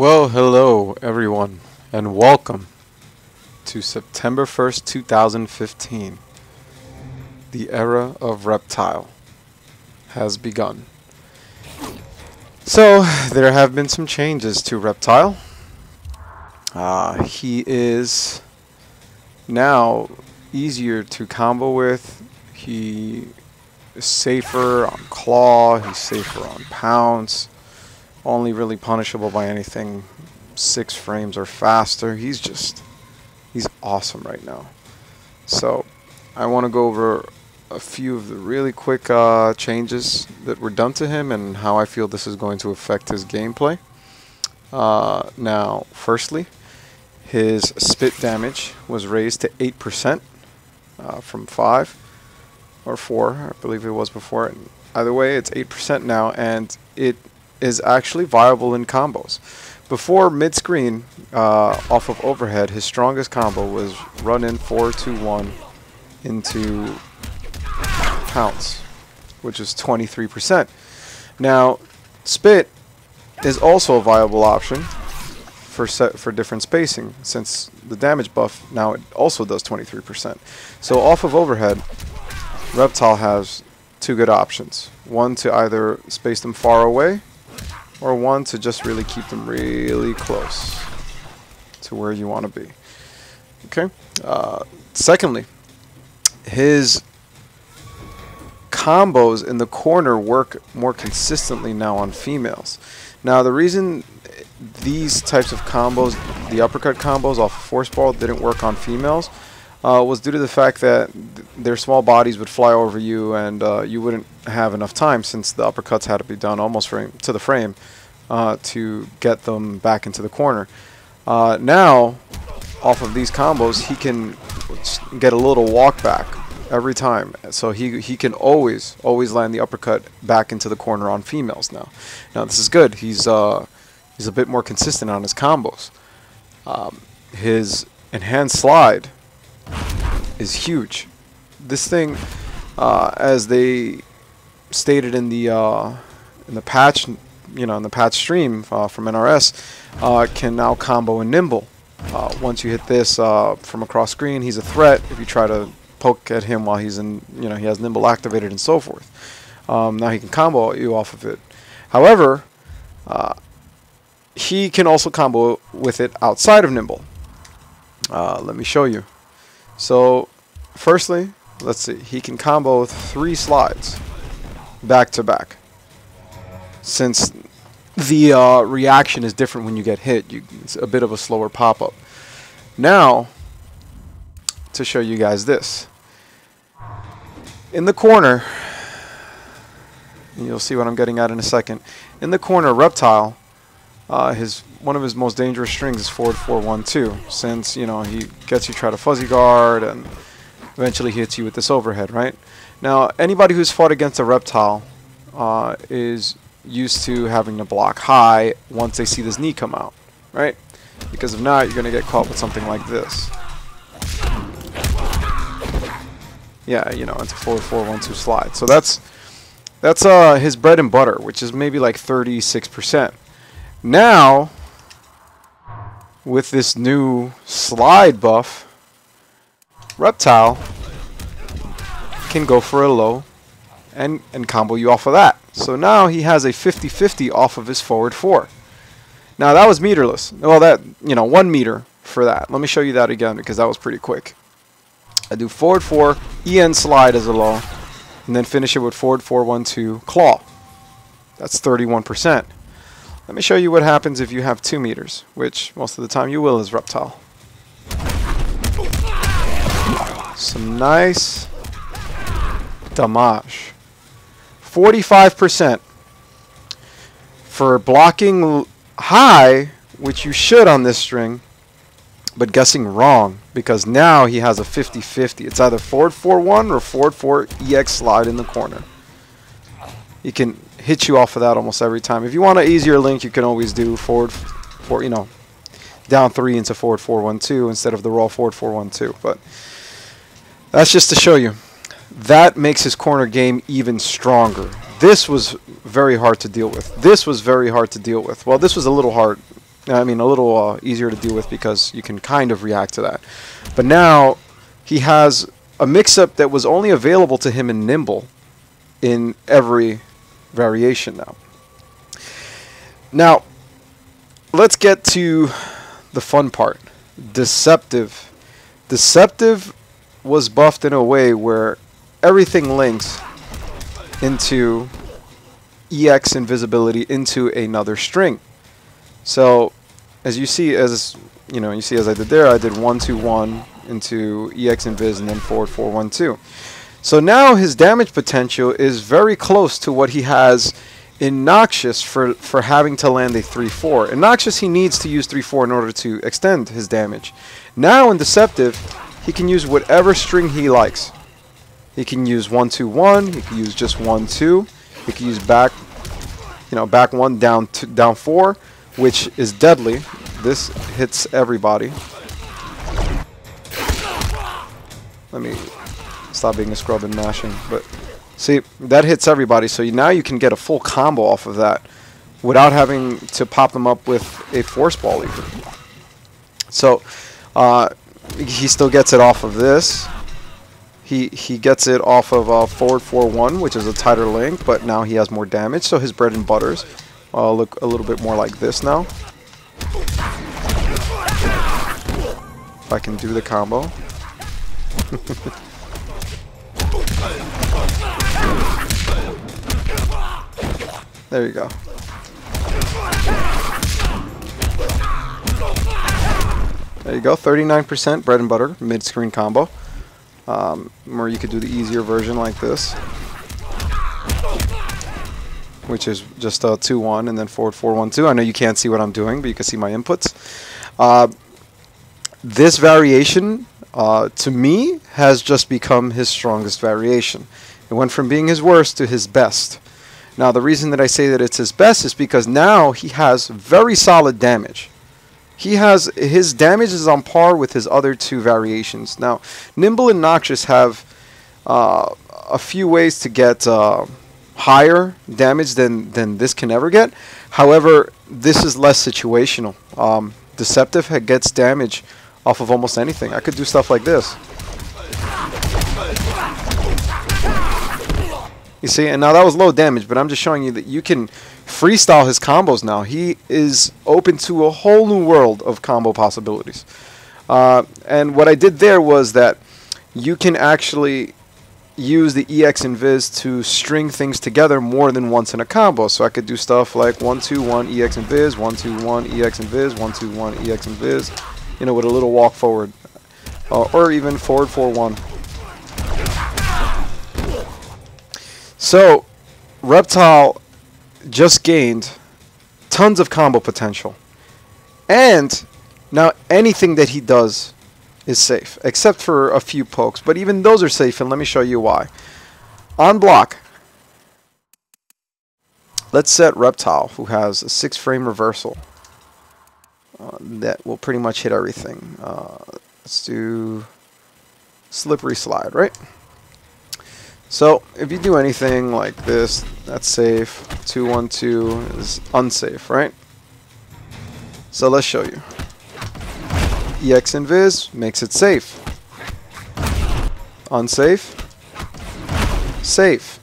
Well, hello everyone, and welcome to September 1st, 2015. The era of Reptile has begun. So, there have been some changes to Reptile. He is now easier to combo with. He is safer on claw, he's safer on pounce. Only really punishable by anything 6 frames or faster. He's awesome right now. So I want to go over a few of the really quick changes that were done to him and how I feel this is going to affect his gameplay. Now, firstly, his spit damage was raised to 8% from 5 or 4, I believe it was before. Either way, it's 8% now, and it is actually viable in combos. Before mid-screen, off of overhead, his strongest combo was run in 4-2-1 into pounce, which is 23%. Now, spit is also a viable option for different spacing, since the damage buff now it also does 23%. So off of overhead, Reptile has 2 good options. One to either space them far away, or one to just really keep them really close to where you want to be. Okay. Secondly, his combos in the corner work more consistently now on females. Now, the reason these types of combos, the uppercut combos off of force ball, didn't work on females was due to the fact that their small bodies would fly over you, and you wouldn't have enough time, since the uppercuts had to be done almost to the frame to get them back into the corner. Now, off of these combos, he can get a little walk back every time, so he can always land the uppercut back into the corner on females now. Now, this is good. He's a bit more consistent on his combos. His enhanced slide is huge. This thing, as they stated in the patch, in the patch stream from NRS, can now combo and nimble. Once you hit this from across screen, he's a threat. If you try to poke at him while he's in, he has nimble activated and so forth. Now he can combo you off of it. However, he can also combo with it outside of nimble. Let me show you. So, firstly, let's see. He can combo 3 slides back to back. Since the reaction is different when you get hit, it's a bit of a slower pop-up. Now, to show you guys this. In the corner, and you'll see what I'm getting at in a second. In the corner, Reptile, one of his most dangerous strings is forward 4-1-2, since he gets you try to fuzzy guard and eventually hits you with this overhead, right? Now, anybody who's fought against a Reptile is used to having to block high once they see this knee come out, right? Because if not, you're going to get caught with something like this. Yeah, it's a forward 4-1-2 slide. So that's his bread and butter, which is maybe like 36%. Now, with this new slide buff, Reptile can go for a low and combo you off of that. So now he has a 50-50 off of his forward 4. Now that was meterless. Well, that 1 meter for that. Let me show you that again, because that was pretty quick. I do forward 4, EN slide as a low, and then finish it with forward 4-1-2 claw. That's 31%. Let me show you what happens if you have 2 meters, which most of the time you will as Reptile. Some nice damage. 45% for blocking high, which you should on this string, but guessing wrong, because now he has a 50-50. It's either forward 4-1 or forward 4 EX slide in the corner. He can hit you off of that almost every time. If you want an easier link, you can always do forward 4, down 3 into forward 4-1-2 instead of the raw forward 4-1-2. But that's just to show you. That makes his corner game even stronger. This was very hard to deal with. This was very hard to deal with. Well, this was a little hard I mean, a little easier to deal with because you can kind of react to that. But now he has a mix-up that was only available to him in Nimble in every variation now. Now, let's get to the fun part. Deceptive. Deceptive was buffed in a way where everything links into EX invisibility into another string. So, as you see, as I did there, I did 1 2 1 into EX invis and then forward 4 1 2. So now his damage potential is very close to what he has in Noxious for having to land a 3-4. In Noxious, he needs to use 3-4 in order to extend his damage. Now in Deceptive, he can use whatever string he likes. He can use 1 2 1. He can use just 1 2. He can use back 1 down 4, which is deadly. This hits everybody. Let me stop being a scrub and mashing, but see, that hits everybody. So now you can get a full combo off of that without having to pop them up with a force ball even. So he still gets it off of this. He gets it off of forward 4-1, which is a tighter link, but now he has more damage. So his bread and butters look a little bit more like this now. If I can do the combo. There you go. There you go, 39% bread and butter, mid-screen combo. Or you could do the easier version like this, which is just 2-1 and then forward 4-1-2. I know you can't see what I'm doing, but you can see my inputs. This variation, to me, has just become his strongest variation. It went from being his worst to his best. Now, the reason that I say that it's his best is because now he has very solid damage. His damage is on par with his other two variations. Now, Nimble and Noxious have a few ways to get higher damage than this can ever get. However, this is less situational. Deceptive gets damage off of almost anything. I could do stuff like this. You see, and now that was low damage, but I'm just showing you that you can freestyle his combos now. He is open to a whole new world of combo possibilities. And what I did there was that you can actually use the EX invis to string things together more than once in a combo. So I could do stuff like 1-2-1 EX invis, 1-2-1 EX invis, 1-2-1 EX invis, you know, with a little walk forward, or even forward 4-1. So Reptile just gained tons of combo potential, and now anything that he does is safe, except for a few pokes, but even those are safe, and let me show you why. On block, let's set Reptile, who has a 6-frame reversal that will pretty much hit everything. Let's do slippery slide, right? So if you do anything like this, that's safe. 2-1-2 is unsafe, right? So let's show you. EX invis makes it safe. Unsafe. Safe.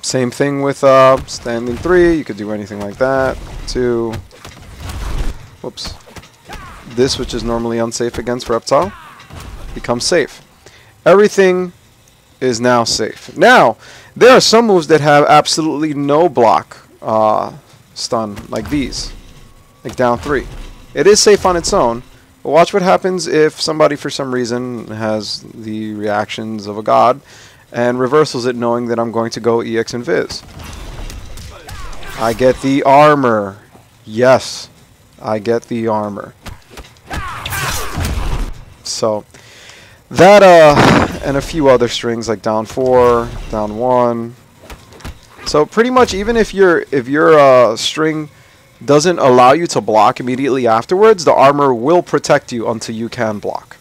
Same thing with standing 3. You could do anything like that. 2. Whoops. This, which is normally unsafe against Reptile, becomes safe. Everything is now safe. Now, there are some moves that have absolutely no block stun, like these, like down 3. It is safe on its own, but watch what happens if somebody for some reason has the reactions of a god and reversals it knowing that I'm going to go EX invis. I get the armor. Yes, I get the armor. So that and a few other strings like down 4, down 1. So pretty much even if your string doesn't allow you to block immediately afterwards, the armor will protect you until you can block.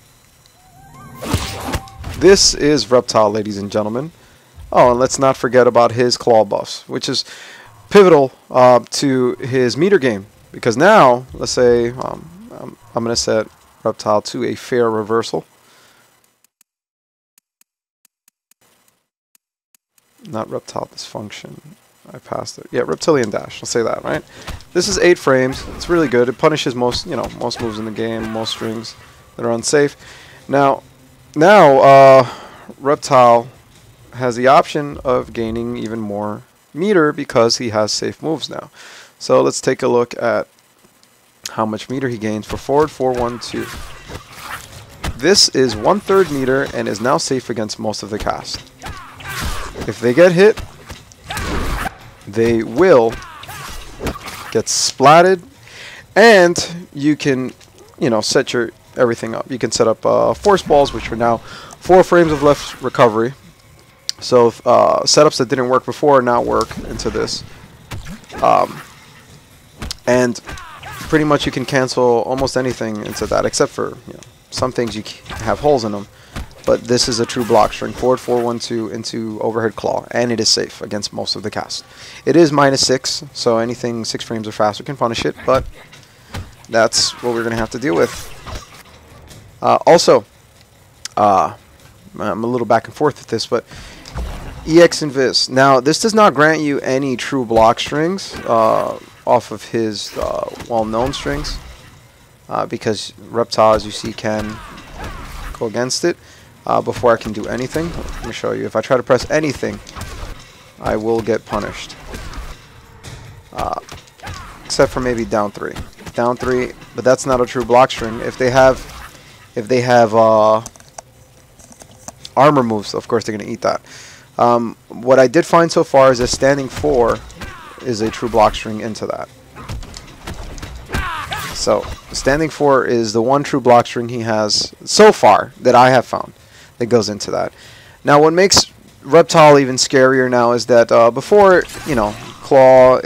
This is Reptile, ladies and gentlemen. Oh, and let's not forget about his claw buffs, which is pivotal to his meter game, because now, let's say I'm going to set Reptile to a fair reversal. Not Reptile dysfunction. I passed it. Yeah, Reptilian dash. I'll say that, right? This is 8 frames. It's really good. It punishes most, most moves in the game, most strings that are unsafe. Now, Reptile has the option of gaining even more meter because he has safe moves now. So let's take a look at how much meter he gains for forward 4-1-2. This is 1/3 meter and is now safe against most of the cast. If they get hit, they will get splatted, and you can, set your everything up. You can set up force balls, which are now 4 frames of left recovery. So setups that didn't work before now work into this, and pretty much you can cancel almost anything into that, except for some things you have holes in them. But this is a true block string, forward 4-1-2 into overhead claw, and it is safe against most of the cast. It is -6, so anything 6 frames or faster can punish it, but that's what we're going to have to deal with. Also, I'm a little back and forth with this, but EX Invis. Now, this does not grant you any true block strings off of his well-known strings, because Reptile, as you see, can go against it. Before I can do anything, let me show you. If I try to press anything, I will get punished. Except for maybe down 3. Down 3, but that's not a true block string. If they have armor moves, of course they're going to eat that. What I did find so far is that standing 4 is a true block string into that. So standing 4 is the one true block string he has so far that I have found that goes into that. Now, what makes Reptile even scarier now is that before, Claw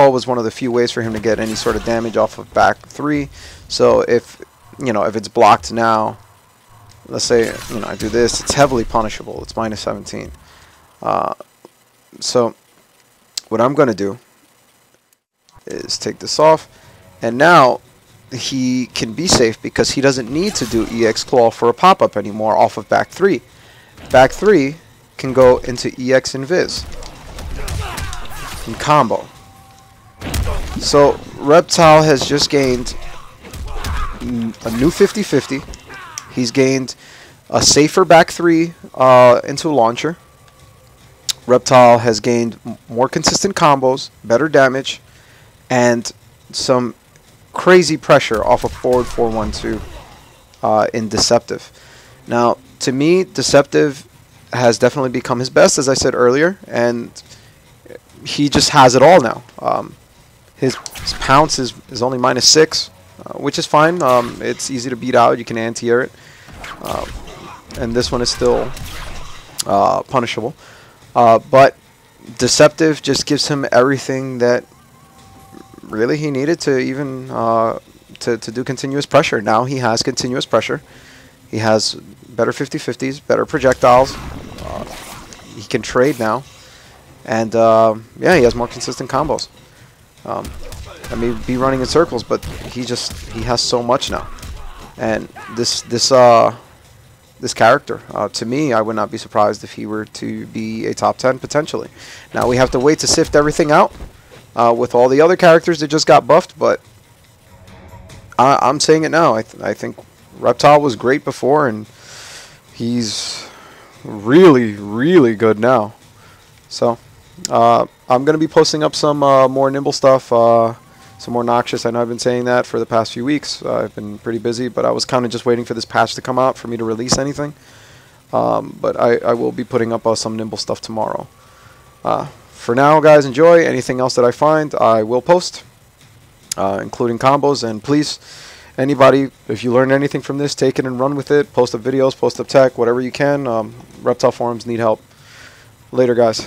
was one of the few ways for him to get any sort of damage off of back 3. So if it's blocked now, let's say I do this, it's heavily punishable. It's -17. So what I'm going to do is take this off, and now he can be safe because he doesn't need to do EX Claw for a pop-up anymore off of back 3. Back 3 can go into EX Invis in combo. So Reptile has just gained a new 50-50. He's gained a safer back 3 into launcher. Reptile has gained more consistent combos, better damage, and some crazy pressure off of forward 4-1-2 in Deceptive. Now, to me, Deceptive has definitely become his best, as I said earlier, and he just has it all now. His pounce is only -6, which is fine. It's easy to beat out. You can anti-air it. And this one is still punishable. But Deceptive just gives him everything that really he needed to even to do continuous pressure. Now he has continuous pressure. He has better 50-50s, better projectiles. He can trade now. And yeah, he has more consistent combos. I may be running in circles, but he has so much now. And this character, to me, I would not be surprised if he were to be a top 10 potentially. Now we have to wait to sift everything out with all the other characters that just got buffed, but I'm saying it now. I think Reptile was great before, and he's really, really good now. So I'm going to be posting up some more Nimble stuff, some more Noxious. I know I've been saying that for the past few weeks. I've been pretty busy, but I was kind of just waiting for this patch to come out for me to release anything. But I will be putting up some Nimble stuff tomorrow. For now, guys, enjoy. Anything else that I find, I will post, including combos. And please, anybody, if you learn anything from this, take it and run with it. Post up videos, post up tech, whatever you can. Reptile forums need help. Later, guys.